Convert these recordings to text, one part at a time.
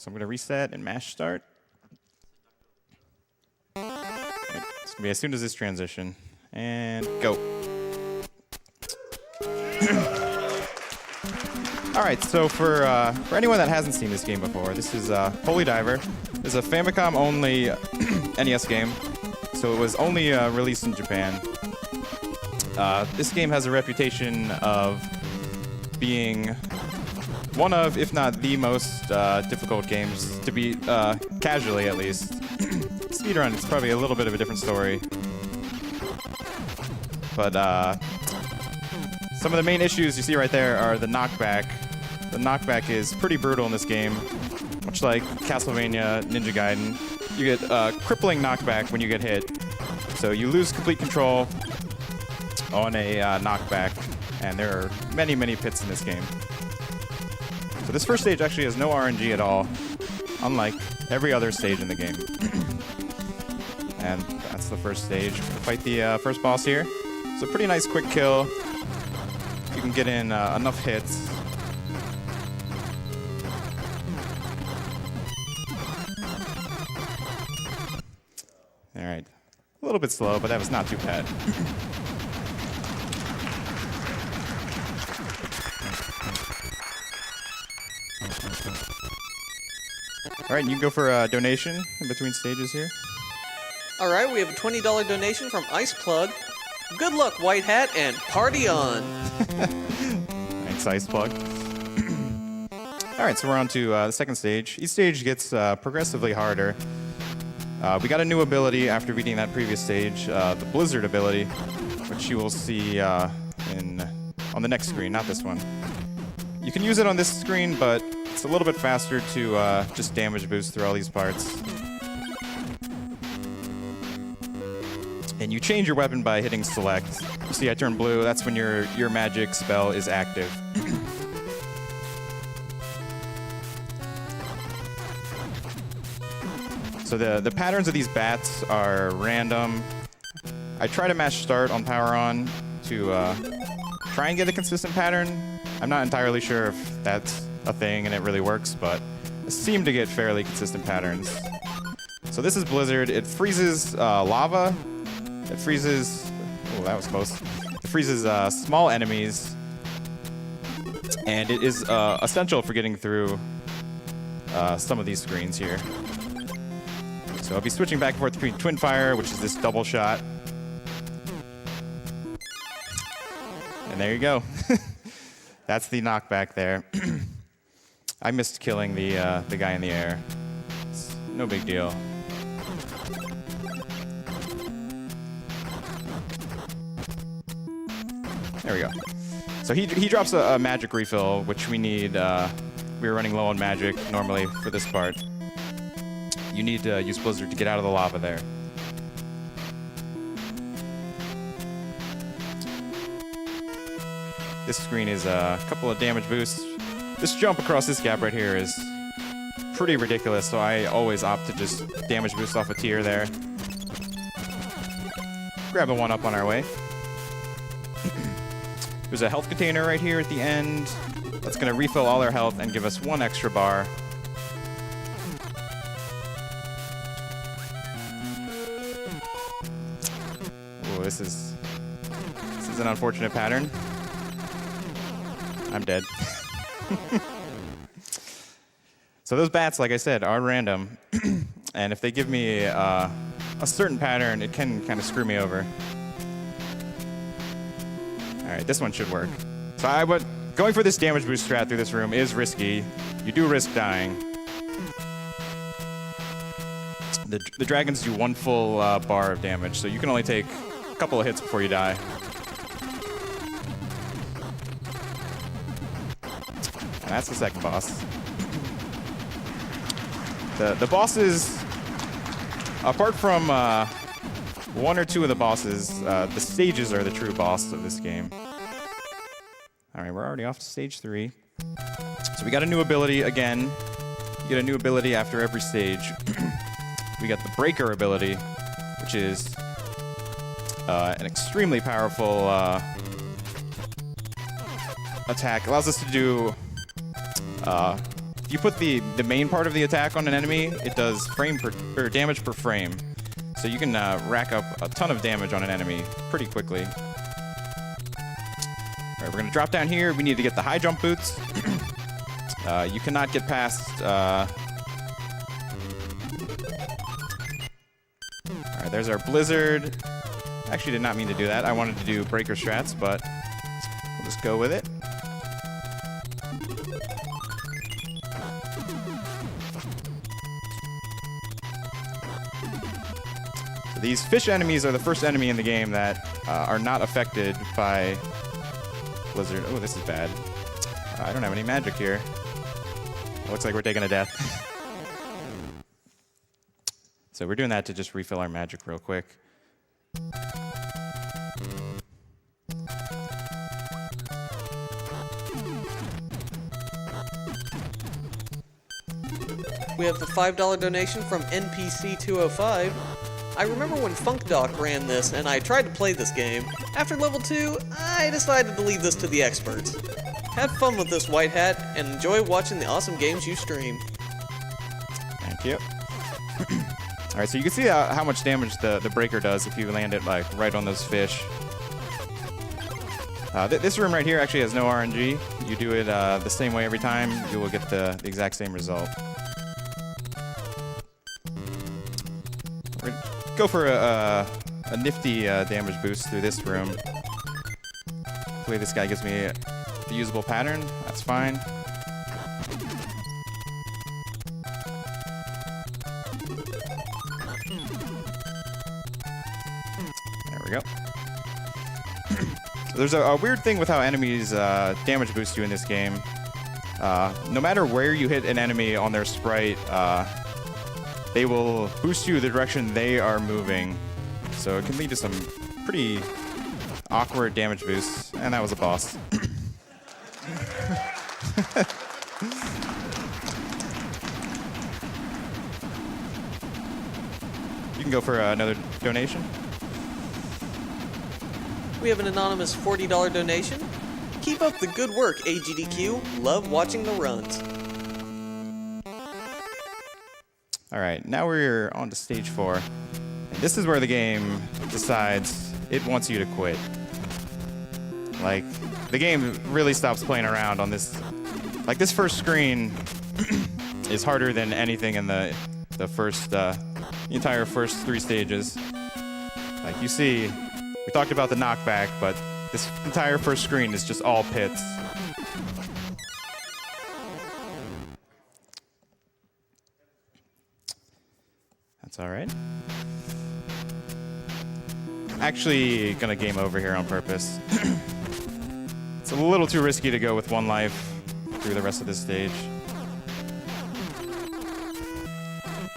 So I'm going to reset and mash start. It's going to be as soon as this transition. And go. All right, so for anyone that hasn't seen this game before, this is Holy Diver. It's a Famicom-only NES game, so it was only released in Japan. This game has a reputation of being one of, if not the most difficult games to beat, casually at least. Speedrun, it's probably a little bit of a different story. But some of the main issues you see right there are the knockback. The knockback is pretty brutal in this game, much like Castlevania Ninja Gaiden. You get crippling knockback when you get hit. So you lose complete control on a knockback, and there are many, many pits in this game. So this first stage actually has no RNG at all, unlike every other stage in the game. And that's the first stage. We're gonna fight the first boss here. It's a pretty nice quick kill. You can get in enough hits. All right, a little bit slow, but that was not too bad. All right, you can go for a donation in between stages here. All right, we have a $20 donation from Ice Plug. Good luck, White Hat, and party on. Thanks, Ice Plug. All right, so we're on to the second stage. Each stage gets progressively harder. We got a new ability after beating that previous stage, the Blizzard ability, which you will see on the next screen, not this one. You can use it on this screen, but it's a little bit faster to just damage boost through all these parts. And you change your weapon by hitting select. You see I turn blue, that's when your magic spell is active. So the patterns of these bats are random. I try to mash start on power on to try and get a consistent pattern. I'm not entirely sure if that's a thing and it really works, but I seem to get fairly consistent patterns. So this is Blizzard. It freezes lava. It freezes, oh, that was close. It freezes small enemies, and it is essential for getting through some of these screens here. So I'll be switching back and forth between Twin Fire, which is this double shot. And there you go. That's the knockback there. I missed killing the guy in the air. It's no big deal. There we go. So he drops a magic refill, which we need. We were running low on magic normally for this part. You need to use Blizzard to get out of the lava there. This screen is a couple of damage boosts. This jump across this gap right here is pretty ridiculous, so I always opt to just damage boost off a tier there. Grab a 1-up on our way. There's a health container right here at the end. That's going to refill all our health and give us 1 extra bar. Oh, this is an unfortunate pattern. I'm dead. So those bats, like I said, are random. And if they give me a certain pattern, it can kind of screw me over. All right, this one should work. So going for this damage boost strat through this room is risky. You do risk dying. The dragons do 1 full bar of damage, so you can only take a couple of hits before you die. And that's the second boss. The bosses, apart from 1 or 2 of the bosses, the stages are the true boss of this game. All right, we're already off to stage 3. So we got a new ability again. You get a new ability after every stage. We got the Breaker ability, which is an extremely powerful attack. Allows us to do if you put the main part of the attack on an enemy, it does damage per frame. So you can rack up a ton of damage on an enemy pretty quickly. All right, we're gonna drop down here. We need to get the high jump boots. You cannot get past. All right, there's our blizzard. Actually, did not mean to do that. I wanted to do breaker strats, but we'll just go with it. These fish enemies are the first enemy in the game that are not affected by Blizzard. Oh, this is bad. I don't have any magic here. Looks like we're taking a death. So we're doing that to just refill our magic real quick. We have the $5 donation from NPC205. I remember when FunkDoc ran this, and I tried to play this game. After level 2, I decided to leave this to the experts. Have fun with this, White Hat, and enjoy watching the awesome games you stream. Thank you. All right, so you can see how much damage the breaker does if you land it like right on those fish. This room right here actually has no RNG. You do it the same way every time, you will get the exact same result. We're gonna go for a nifty damage boost through this room. Hopefully this guy gives me the usable pattern. That's fine. There we go. There's a weird thing with how enemies damage boost you in this game. No matter where you hit an enemy on their sprite, they will boost you the direction they are moving. So it can lead to some pretty awkward damage boosts. And that was a boss. You can go for another donation. We have an anonymous $40 donation. Keep up the good work, AGDQ. Love watching the runs. All right, now we're on to stage 4. And this is where the game decides it wants you to quit. Like, the game really stops playing around on this. Like, this first screen is harder than anything in the entire first 3 stages. Like, you see, we talked about the knockback, but this entire first screen is just all pits. That's all right. Actually, gonna game over here on purpose. It's a little too risky to go with 1 life through the rest of this stage.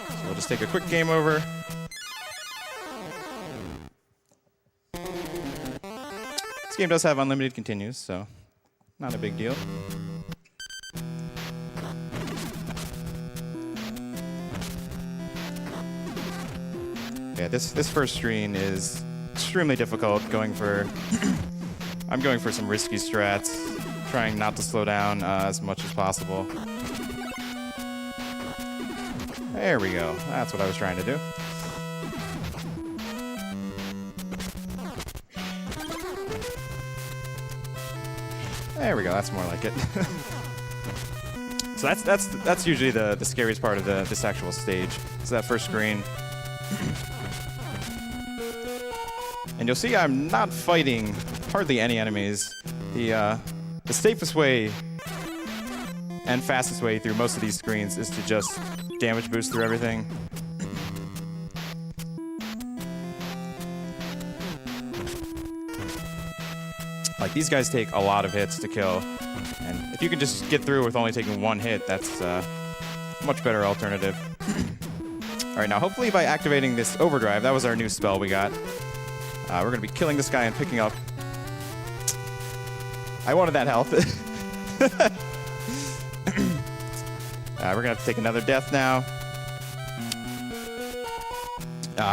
So we'll just take a quick game over. This game does have unlimited continues, so not a big deal. Yeah, this first screen is extremely difficult. I'm going for some risky strats, trying not to slow down as much as possible. There we go. That's what I was trying to do. There we go. That's more like it. So that's usually the scariest part of this actual stage. It's that first screen. And you'll see I'm not fighting hardly any enemies. The safest way and fastest way through most of these screens is to just damage boost through everything. Like, these guys take a lot of hits to kill. And if you can just get through with only taking 1 hit, that's a much better alternative. All right, now hopefully by activating this overdrive, that was our new spell we got. We're gonna be killing this guy and picking up. I wanted that health. We're gonna have to take another death now.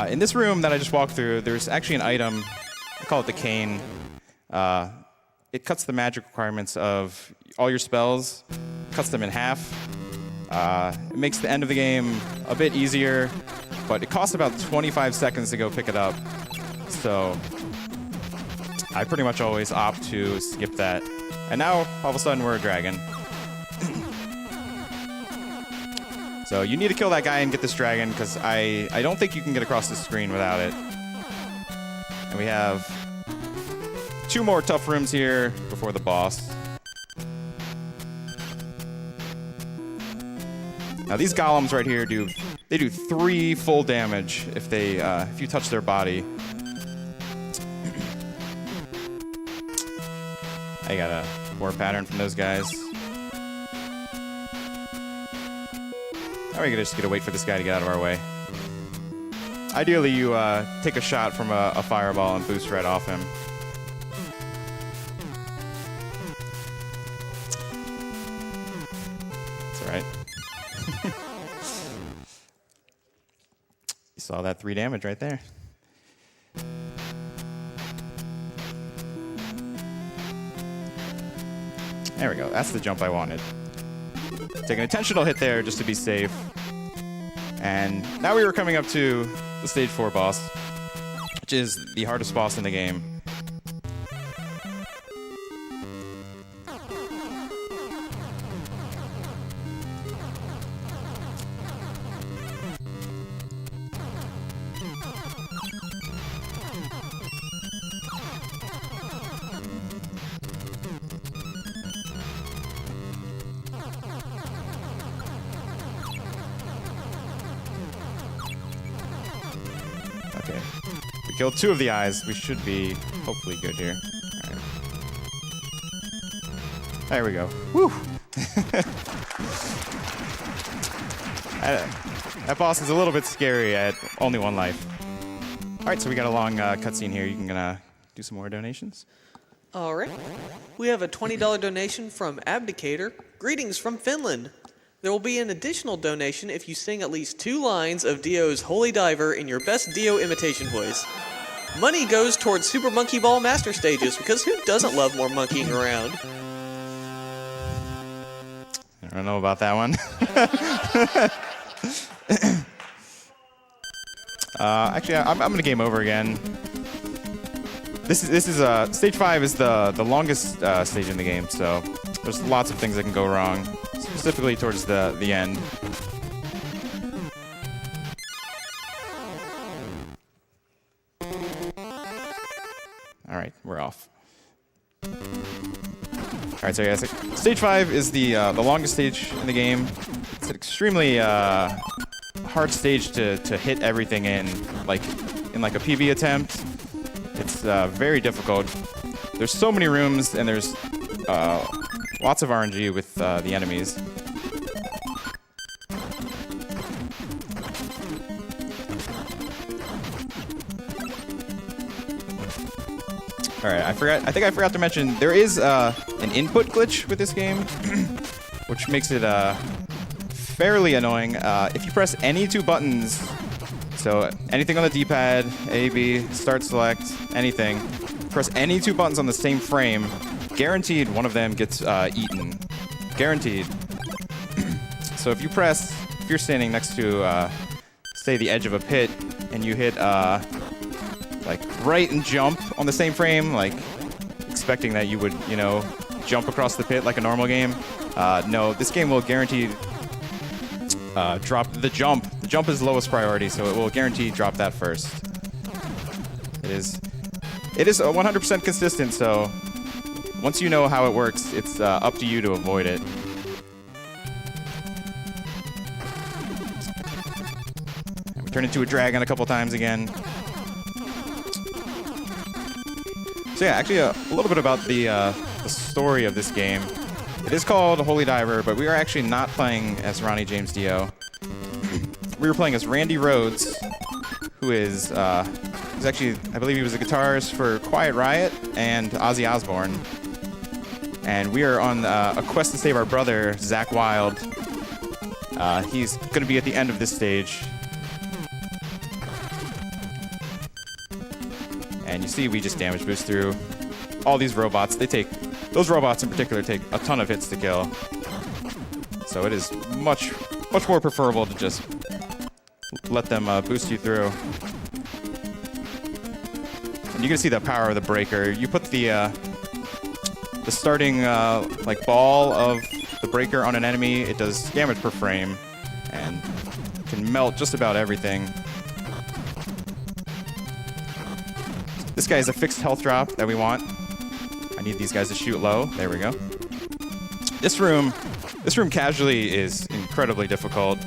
In this room that I just walked through, there's actually an item. I call it the cane. It cuts the magic requirements of all your spells, cuts them in half. It makes the end of the game a bit easier, but it costs about 25 seconds to go pick it up. So I pretty much always opt to skip that. And now, all of a sudden, we're a dragon. So you need to kill that guy and get this dragon, because I don't think you can get across the screen without it. And we have 2 more tough rooms here before the boss. Now these golems right here do 3 full damage if you touch their body. I got a war pattern from those guys. Now we're gonna just wait for this guy to get out of our way. Ideally, you take a shot from a fireball and boost right off him. It's alright. You saw that 3 damage right there. There we go. That's the jump I wanted. Take an intentional hit there just to be safe. And now we were coming up to the stage 4 boss, which is the hardest boss in the game. Okay. We killed 2 of the eyes. We should be hopefully good here. All right. There we go. Woo! That boss is a little bit scary at only 1 life. All right, so we got a long cutscene here. You can do some more donations. All right. We have a $20 donation from Abdicator. Greetings from Finland. There will be an additional donation if you sing at least 2 lines of Dio's Holy Diver in your best Dio imitation voice. Money goes towards Super Monkey Ball Master Stages, because who doesn't love more monkeying around? I don't know about that one. Actually, I'm gonna game over again. This is stage 5 is the longest stage in the game, so there's lots of things that can go wrong, specifically towards the end. All right, we're off. All right, so guys, stage 5 is the longest stage in the game. It's an extremely hard stage to hit everything in a PV attempt. It's very difficult. There's so many rooms, and there's lots of RNG with the enemies. All right, I think I forgot to mention there is an input glitch with this game, which makes it fairly annoying. If you press any 2 buttons, so anything on the D-pad, A, B, start, select, anything, press any 2 buttons on the same frame, guaranteed one of them gets eaten. Guaranteed. So if you're standing next to, say, the edge of a pit, and you hit, right and jump on the same frame, expecting that you would, jump across the pit like a normal game. No, this game will guaranteed drop the jump. The jump is lowest priority, so it will guarantee drop that first. It is 100% consistent, so once you know how it works, it's up to you to avoid it. And we turn into a dragon a couple times again. So yeah, actually a little bit about the story of this game. It is called Holy Diver, but we are actually not playing as Ronnie James Dio. We were playing as Randy Rhoads, who is actually, I believe he was a guitarist for Quiet Riot and Ozzy Osbourne. And we are on a quest to save our brother, Zakk Wylde. He's going to be at the end of this stage. And you see we just damage boost through all these robots. Those robots in particular take a ton of hits to kill. So it is much more preferable to just let them boost you through. And you can see the power of the breaker. You put the starting like ball of the breaker on an enemy, it does damage per frame and can melt just about everything. This guy is a fixed health drop that we want. I need these guys to shoot low. There we go. This room casually is incredibly difficult.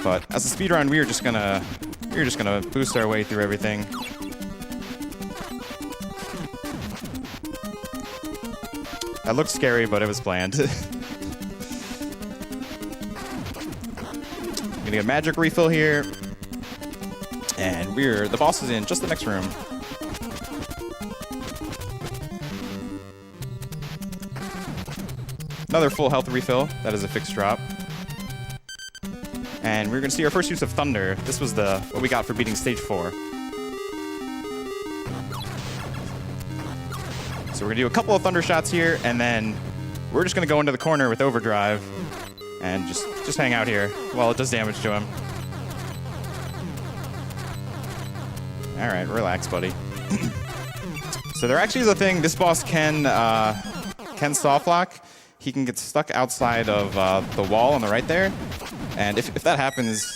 But as a speedrun, we're just gonna boost our way through everything. That looked scary, but it was planned. Gonna get a magic refill here. And the boss is in just the next room. Another full health refill. That is a fixed drop. And we're gonna see our first use of thunder. This was what we got for beating stage 4. So we're gonna do a couple of thunder shots here, and then we're just gonna go into the corner with overdrive and just hang out here while it does damage to him. All right, relax, buddy. So there actually is a thing. This boss can soft lock. He can get stuck outside of the wall on the right there, and if that happens,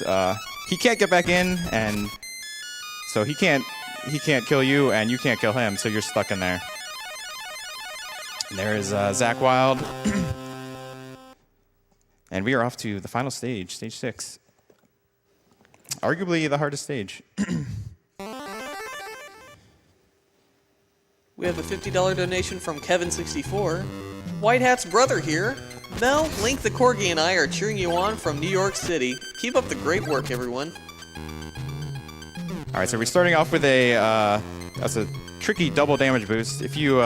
he can't get back in, and so he can't kill you, and you can't kill him. So you're stuck in there. And there is Zakk Wylde, and we are off to the final stage, stage 6. Arguably the hardest stage. We have a $50 donation from Kevin64. White Hat's brother here. Mel, Link the Corgi, and I are cheering you on from New York City. Keep up the great work, everyone. All right, so we're starting off with that's a tricky double damage boost. If you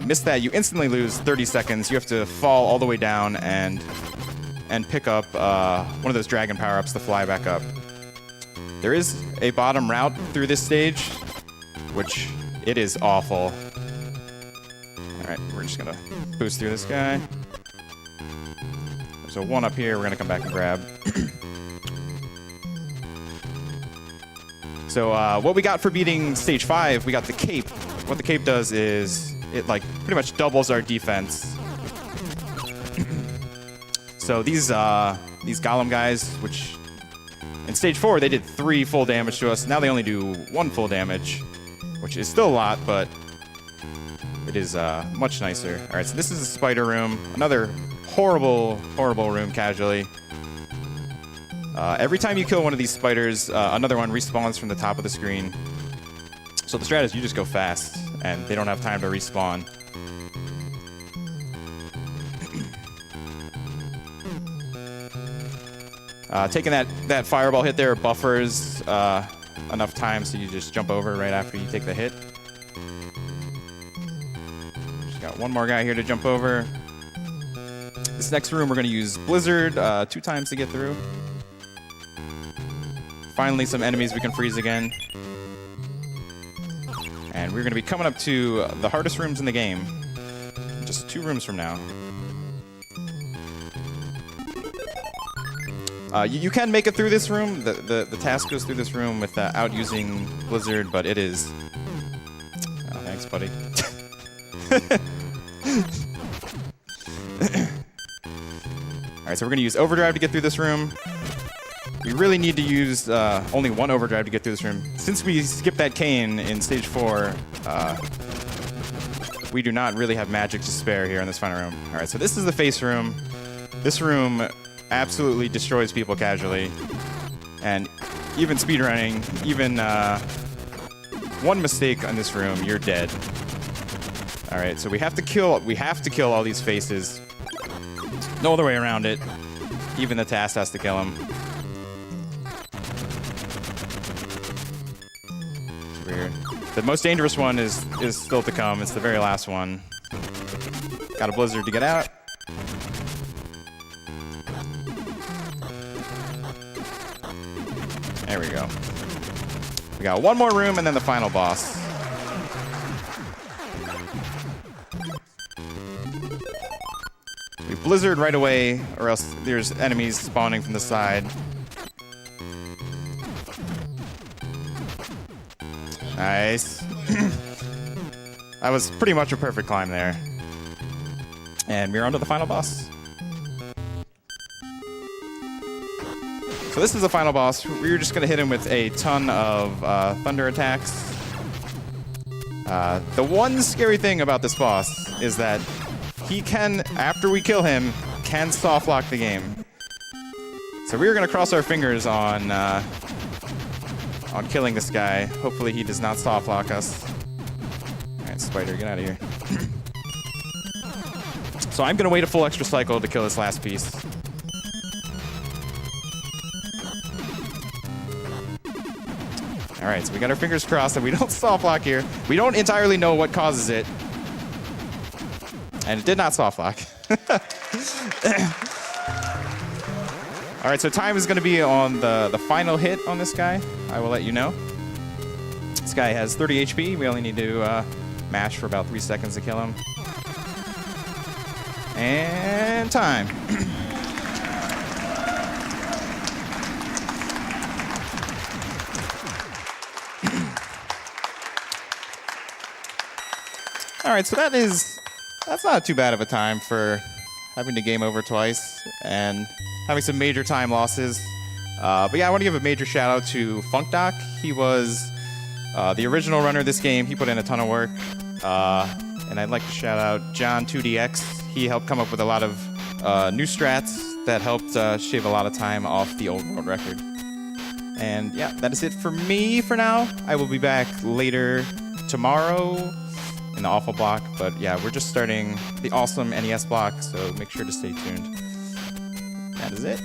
miss that, you instantly lose 30 seconds. You have to fall all the way down and pick up one of those dragon power-ups to fly back up. There is a bottom route through this stage, which it is awful. All right, we're just gonna boost through this guy. There's a one up here we're gonna come back and grab. So what we got for beating stage 5, we got the cape. What the cape does is it like pretty much doubles our defense. So these golem guys, which in stage 4 they did 3 full damage to us. Now they only do 1 full damage, which is still a lot, but it is much nicer. All right, so this is a spider room. Another horrible room casually. Every time you kill one of these spiders, another one respawns from the top of the screen. So the strat is you just go fast, and they don't have time to respawn. Taking that fireball hit there buffers enough time so you just jump over right after you take the hit. Just got one more guy here to jump over. This next room we're going to use Blizzard 2 times to get through. Finally some enemies we can freeze again. And we're going to be coming up to the hardest rooms in the game. Just 2 rooms from now. You can make it through this room. The task goes through this room without using Blizzard, but it is... Oh, thanks, buddy. Alright, so we're going to use Overdrive to get through this room. We really need to use only 1 Overdrive to get through this room. Since we skipped that cane in stage 4, we do not really have magic to spare here in this final room. Alright, so this is the face room. This room absolutely destroys people casually. And even speedrunning, even 1 mistake on this room, you're dead. Alright, so we have to kill all these faces. No other way around it. Even the task has to kill them. It's weird. The most dangerous one is still to come. It's the very last one. Got a Blizzard to get out. There we go. We got 1 more room and then the final boss. Blizzard right away, or else there's enemies spawning from the side. Nice. That was pretty much a perfect climb there. And we're on to the final boss. So this is the final boss. We're just going to hit him with a ton of thunder attacks. The one scary thing about this boss is that he can, after we kill him, can soft lock the game. So we're going to cross our fingers on killing this guy. Hopefully he does not soft lock us. Alright, Spider, get out of here. So I'm going to wait a full extra cycle to kill this last piece. Alright, so we got our fingers crossed that we don't soft lock here. We don't entirely know what causes it. And it did not soft lock. Alright, so time is going to be on the final hit on this guy. I will let you know. This guy has 30 HP. We only need to mash for about 3 seconds to kill him. And time. Alright, so that's not too bad of a time for having to game over twice and having some major time losses. But yeah, I want to give a major shout out to FunkDoc. He was the original runner of this game. He put in a ton of work. And I'd like to shout out John2DX. He helped come up with a lot of new strats that helped shave a lot of time off the old world record. And yeah, that is it for me for now. I will be back later tomorrow in the awful block. But yeah, we're just starting the awesome NES block, so make sure to stay tuned. That is it.